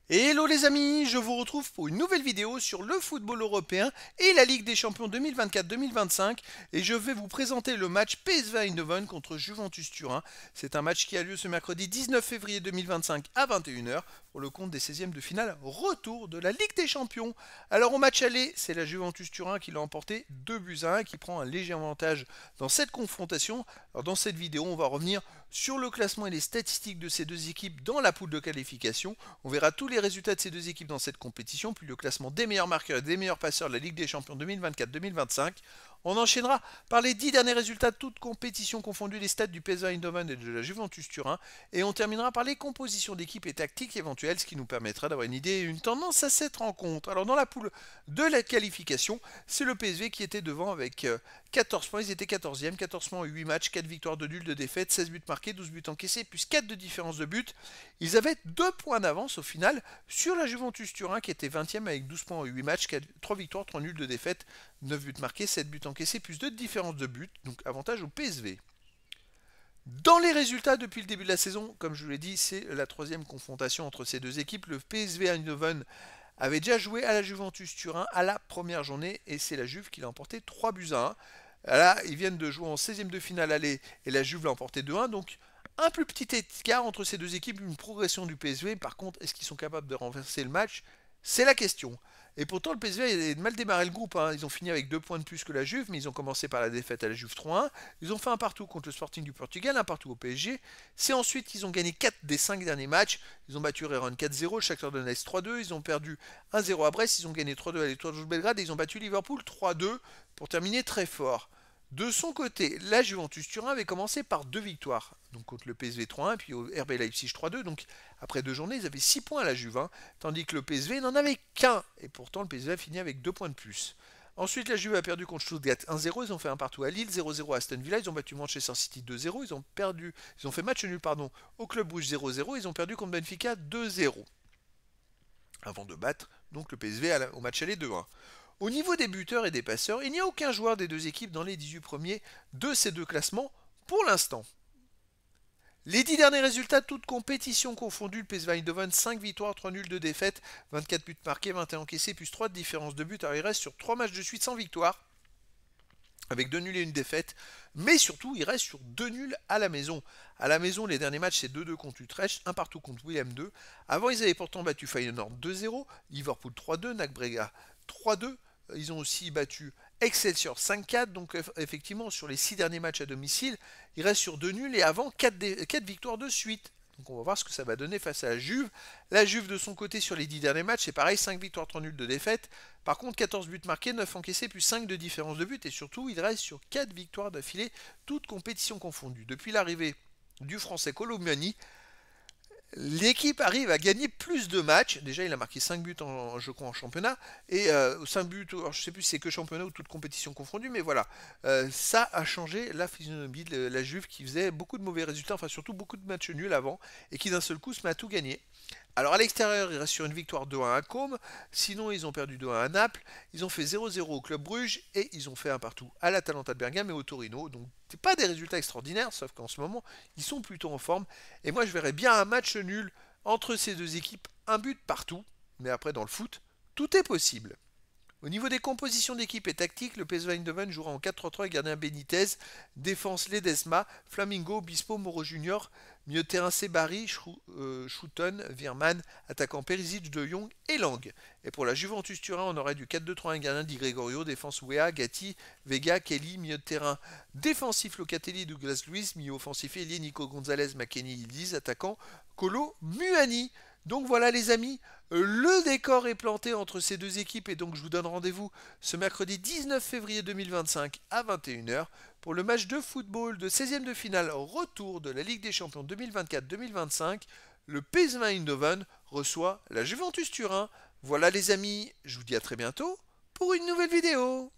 Hello les amis, je vous retrouve pour une nouvelle vidéo sur le football européen et la Ligue des Champions 2024-2025 et je vais vous présenter le match PSV Eindhoven contre Juventus Turin. C'est un match qui a lieu ce mercredi 19 février 2025 à 21h pour le compte des 16e de finale retour de la Ligue des Champions. Alors au match aller, c'est la Juventus Turin qui l'a emporté 2 buts à 1 qui prend un léger avantage dans cette confrontation. Alors dans cette vidéo, on va revenir sur le classement et les statistiques de ces deux équipes dans la poule de qualification. On verra tous les résultats de ces deux équipes dans cette compétition, puis le classement des meilleurs marqueurs et des meilleurs passeurs de la Ligue des Champions 2024-2025. On enchaînera par les 10 derniers résultats de toutes compétitions confondues, les stats du PSV Eindhoven et de la Juventus Turin. Et on terminera par les compositions d'équipes et tactiques éventuelles, ce qui nous permettra d'avoir une idée et une tendance à cette rencontre. Alors dans la poule de la qualification, c'est le PSV qui était devant avec 14 points. Ils étaient 14e, 14 points en 8 matchs, 4 victoires, 2 nuls, 2 défaites, 16 buts marqués, 12 buts encaissés, plus 4 de différence de but. Ils avaient 2 points d'avance au final sur la Juventus Turin qui était 20e avec 12 points en 8 matchs, 3 victoires, 3 nuls, 2 défaites, 9 buts marqués, 7 buts encaissés, plus 2 de différence de but, donc avantage au PSV. Dans les résultats depuis le début de la saison, comme je vous l'ai dit, c'est la troisième confrontation entre ces deux équipes. Le PSV Eindhoven avait déjà joué à la Juventus Turin à la première journée et c'est la Juve qui l'a emporté 3 buts à 1. Là, ils viennent de jouer en 16e de finale aller et la Juve l'a emporté 2-1. Donc, un plus petit écart entre ces deux équipes, une progression du PSV. Par contre, est-ce qu'ils sont capables de renverser le match? C'est la question. Et pourtant, le PSV a mal démarré le groupe. Ils ont fini avec 2 points de plus que la Juve, mais ils ont commencé par la défaite à la Juve 3-1. Ils ont fait un partout contre le Sporting du Portugal, un partout au PSG. C'est ensuite qu'ils ont gagné 4 des 5 derniers matchs. Ils ont battu Rayron 4-0, le Shakhtar Donetsk 3-2. Ils ont perdu 1-0 à Brest. Ils ont gagné 3-2 à l'Étoile Rouge Belgrade. Et ils ont battu Liverpool 3-2 pour terminer très fort. De son côté, la Juventus Turin avait commencé par 2 victoires, donc contre le PSV 3-1 puis au RB Leipzig 3-2. Donc après 2 journées, ils avaient 6 points à la Juve, tandis que le PSV n'en avait qu'un. Et pourtant, le PSV a fini avec 2 points de plus. Ensuite, la Juve a perdu contre Stuttgart 1-0. Ils ont fait un partout à Lille, 0-0 à Aston Villa. Ils ont battu Manchester City 2-0. Ils ont fait match nul au Club Rouge 0-0. Ils ont perdu contre Benfica 2-0 avant de battre donc le PSV au match aller 2-1. Au niveau des buteurs et des passeurs, il n'y a aucun joueur des deux équipes dans les 18 premiers de ces deux classements pour l'instant. Les 10 derniers résultats, toutes compétitions confondues, le PSV Eindhoven 5 victoires, 3 nuls, 2 défaites, 24 buts marqués, 21 encaissés, plus 3 de différence de but. Alors il reste sur 3 matchs de suite sans victoire, avec 2 nuls et une défaite, mais surtout il reste sur 2 nuls à la maison. À la maison, les derniers matchs, c'est 2-2 contre Utrecht, 1 partout contre Willem 2. Avant, ils avaient pourtant battu Feyenoord 2-0, Liverpool 3-2, NAC Brega 3-2. Ils ont aussi battu Excelsior 5-4. Donc effectivement, sur les 6 derniers matchs à domicile, ils restent sur 2 nuls et avant 4 victoires de suite. Donc on va voir ce que ça va donner face à la Juve. La Juve de son côté sur les 10 derniers matchs, c'est pareil, 5 victoires, 3 nuls, 2 défaites. Par contre, 14 buts marqués, 9 encaissés, plus 5 de différence de but. Et surtout, il reste sur 4 victoires d'affilée, toutes compétitions confondues. Depuis l'arrivée du Français Kolo Muani, l'équipe arrive à gagner plus de matchs. Déjà, il a marqué 5 buts je crois, en championnat. Et 5 buts, alors, je ne sais plus si c'est que championnat ou toute compétition confondue, mais voilà. Ça a changé la physionomie de la Juve qui faisait beaucoup de mauvais résultats, enfin surtout beaucoup de matchs nuls avant, et qui d'un seul coup se met à tout gagner. Alors à l'extérieur, ils restent sur une victoire 2-1 à Côme. Sinon, ils ont perdu 2-1 à Naples. Ils ont fait 0-0 au Club Bruges et ils ont fait un partout à l'Atalanta de Bergame et au Torino. Donc, c'est pas des résultats extraordinaires, sauf qu'en ce moment, ils sont plutôt en forme. Et moi, je verrais bien un match nul entre ces deux équipes, un but partout. Mais après, dans le foot, tout est possible. Au niveau des compositions d'équipe et tactique, le PSV Eindhoven jouera en 4-3-3 avec gardien Benitez, défense Ledesma, Flamingo, Bispo, Moro Junior, milieu de terrain Sebari, Schouten, Virman, attaquant Perisic, De Jong et Lang. Et pour la Juventus Turin, on aurait du 4-2-3 un gardien Di Gregorio, défense Wea, Gatti, Vega, Kelly, milieu de terrain défensif Locatelli, Douglas Luiz, milieu offensif Elie, Nico Gonzalez, McKennie, Liz, attaquant Kolo Muani. Donc voilà les amis, le décor est planté entre ces deux équipes et donc je vous donne rendez-vous ce mercredi 19 février 2025 à 21h pour le match de football de 16e de finale retour de la Ligue des Champions 2024-2025. Le PSV Eindhoven reçoit la Juventus Turin. Voilà les amis, je vous dis à très bientôt pour une nouvelle vidéo.